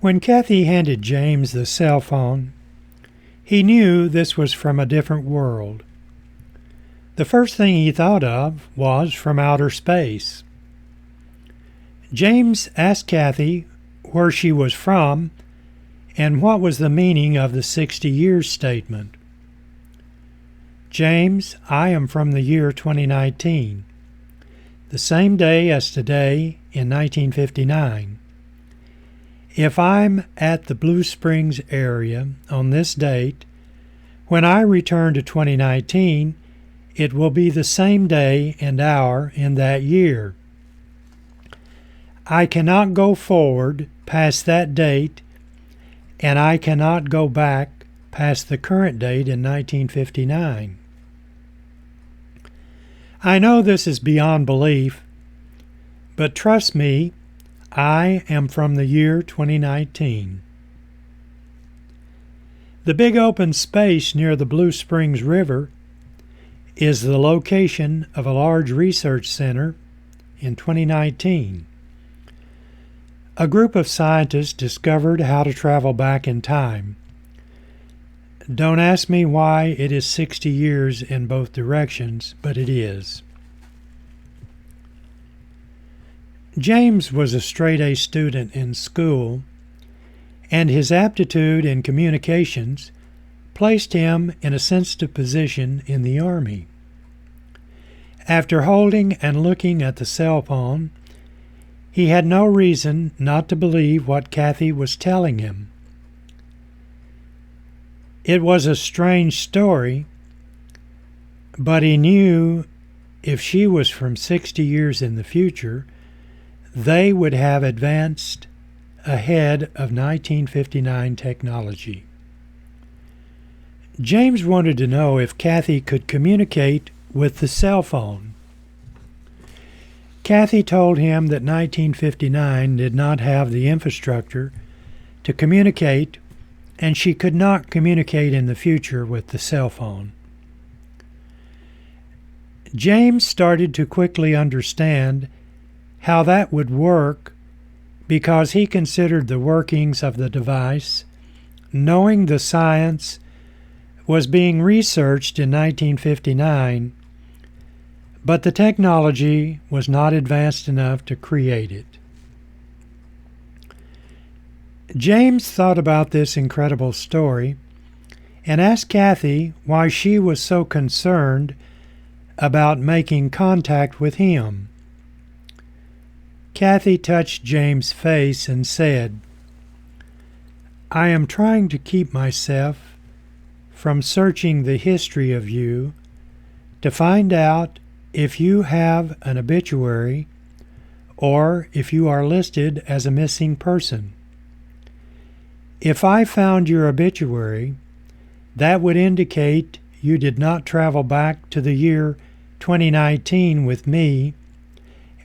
When Kathy handed James the cell phone, he knew this was from a different world. The first thing he thought of was from outer space. James asked Kathy where she was from and what was the meaning of the 60 years statement. James, I am from the year 2019, the same day as today in 1959. If I'm at the Blue Springs area on this date, when I return to 2019, it will be the same day and hour in that year. I cannot go forward past that date, and I cannot go back past the current date in 1959. I know this is beyond belief, but trust me, I am from the year 2019. The big open space near the Blue Springs River is the location of a large research center in 2019. A group of scientists discovered how to travel back in time. Don't ask me why it is 60 years in both directions, but it is. James was a straight-A student in school, and his aptitude in communications placed him in a sensitive position in the Army. After holding and looking at the cell phone, he had no reason not to believe what Kathy was telling him. It was a strange story, but he knew if she was from 60 years in the future, they would have advanced ahead of 1959 technology. James wanted to know if Kathy could communicate with the cell phone. Kathy told him that 1959 did not have the infrastructure to communicate, and she could not communicate in the future with the cell phone. James started to quickly understand how that would work because he considered the workings of the device, knowing the science was being researched in 1959, but the technology was not advanced enough to create it. James thought about this incredible story and asked Kathy why she was so concerned about making contact with him. Kathy touched James' face and said, I am trying to keep myself from searching the history of you to find out if you have an obituary or if you are listed as a missing person. If I found your obituary, that would indicate you did not travel back to the year 2019 with me,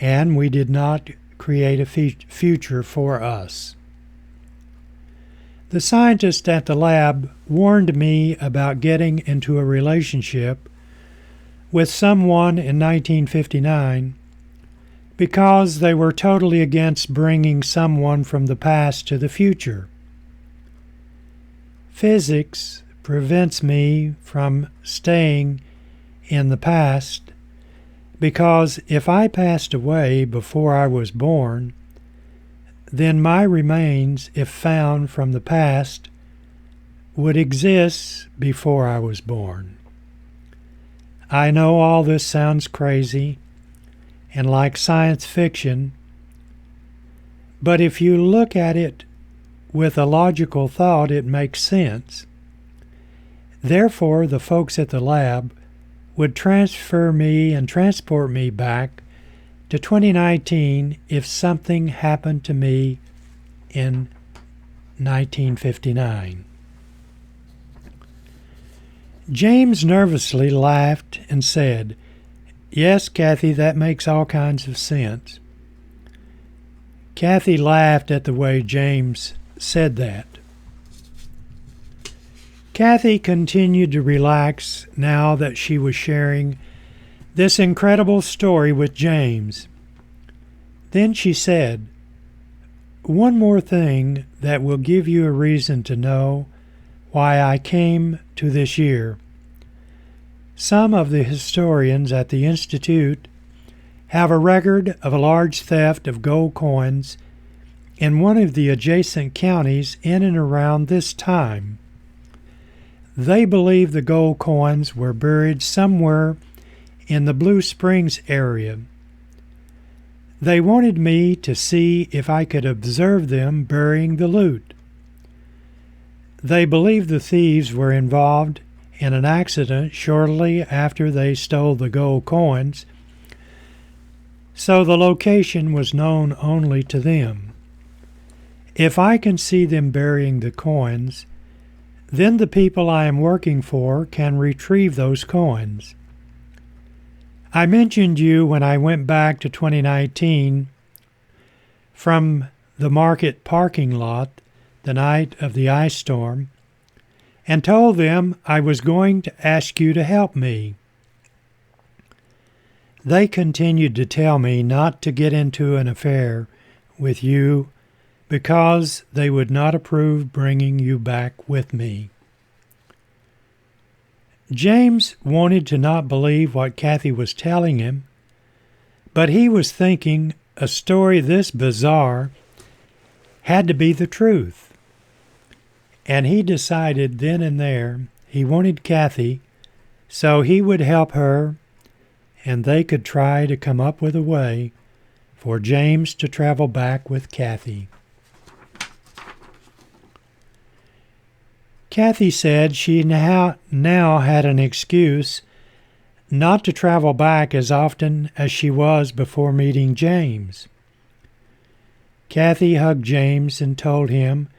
and we did not create a future for us. The scientist at the lab warned me about getting into a relationship with someone in 1959 because they were totally against bringing someone from the past to the future. Physics prevents me from staying in the past because if I passed away before I was born, then my remains, if found from the past, would exist before I was born. I know all this sounds crazy and like science fiction, but if you look at it with a logical thought, it makes sense. Therefore, the folks at the lab would transfer me and transport me back to 2019 if something happened to me in 1959. James nervously laughed and said, Yes, Kathy, that makes all kinds of sense. Kathy laughed at the way James said that. Kathy continued to relax now that she was sharing this incredible story with James. Then she said, one more thing that will give you a reason to know why I came to this year. Some of the historians at the Institute have a record of a large theft of gold coins in one of the adjacent counties in and around this time. They believe the gold coins were buried somewhere in the Blue Springs area. They wanted me to see if I could observe them burying the loot. They believe the thieves were involved in an accident shortly after they stole the gold coins, so the location was known only to them. If I can see them burying the coins, then the people I am working for can retrieve those coins. I mentioned you when I went back to 2019 from the market parking lot the night of the ice storm and told them I was going to ask you to help me. They continued to tell me not to get into an affair with you because they would not approve bringing you back with me. James wanted to not believe what Kathy was telling him, but he was thinking a story this bizarre had to be the truth. And he decided then and there he wanted Kathy so he would help her and they could try to come up with a way for James to travel back with Kathy. Kathy said she now had an excuse not to travel back as often as she was before meeting James. Kathy hugged James and told him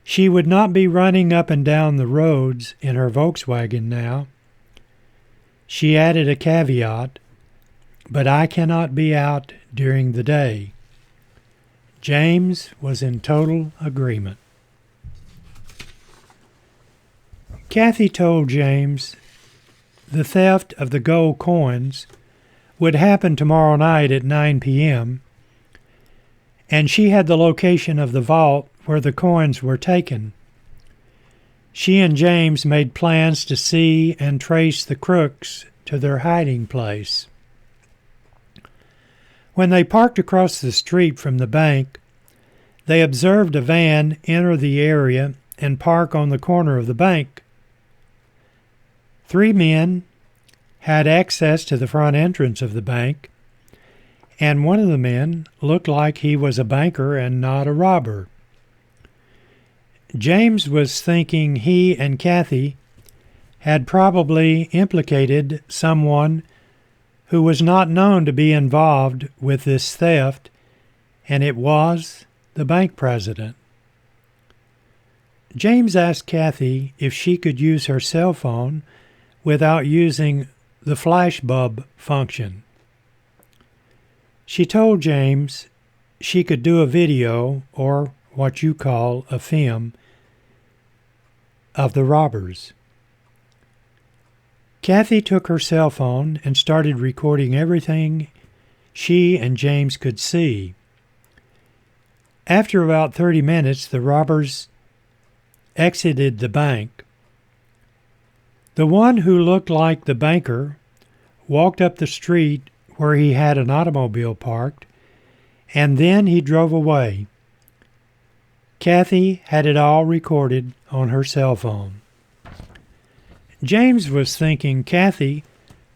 she would not be running up and down the roads in her Volkswagen now. She added a caveat, "But I cannot be out during the day." James was in total agreement. Kathy told James the theft of the gold coins would happen tomorrow night at 9 p.m., and she had the location of the vault where the coins were taken. She and James made plans to see and trace the crooks to their hiding place. When they parked across the street from the bank, they observed a van enter the area and park on the corner of the bank. 3 men had access to the front entrance of the bank, and one of the men looked like he was a banker and not a robber. James was thinking he and Kathy had probably implicated someone who was not known to be involved with this theft, and it was the bank president. James asked Kathy if she could use her cell phone without using the flash bulb function. She told James she could do a video, or what you call a film, of the robbers. Kathy took her cell phone and started recording everything she and James could see. After about 30 minutes, the robbers exited the bank. The one who looked like the banker walked up the street where he had an automobile parked, and then he drove away. Kathy had it all recorded on her cell phone. James was thinking Kathy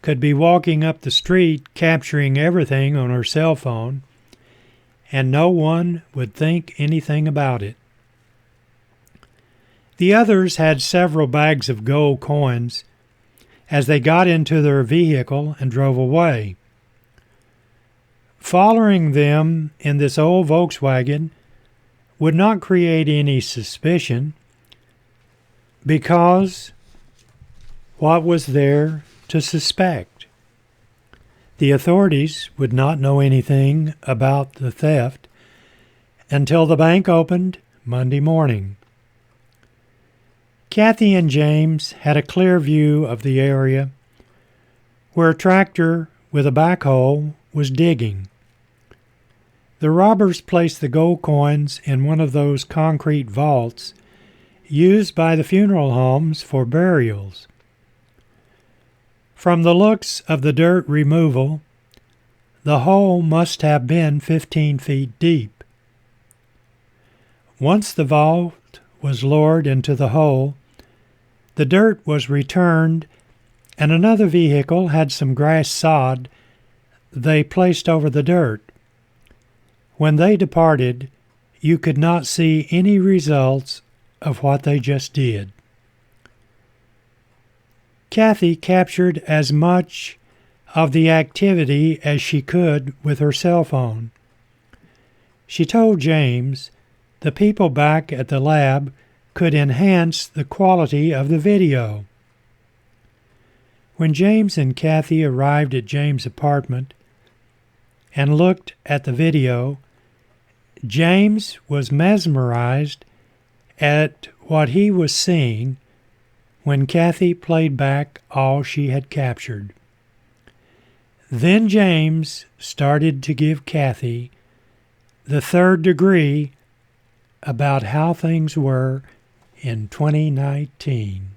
could be walking up the street capturing everything on her cell phone, and no one would think anything about it. The others had several bags of gold coins as they got into their vehicle and drove away. Following them in this old Volkswagen would not create any suspicion because what was there to suspect? The authorities would not know anything about the theft until the bank opened Monday morning. Kathy and James had a clear view of the area where a tractor with a backhoe was digging. The robbers placed the gold coins in one of those concrete vaults used by the funeral homes for burials. From the looks of the dirt removal, the hole must have been 15 feet deep. Once the vault was lowered into the hole, the dirt was returned and another vehicle had some grass sod they placed over the dirt. When they departed, you could not see any results of what they just did. Kathy captured as much of the activity as she could with her cell phone. She told James the people back at the lab could enhance the quality of the video. When James and Kathy arrived at James' apartment and looked at the video, James was mesmerized at what he was seeing when Kathy played back all she had captured. Then James started to give Kathy the third degree about how things were in 2019.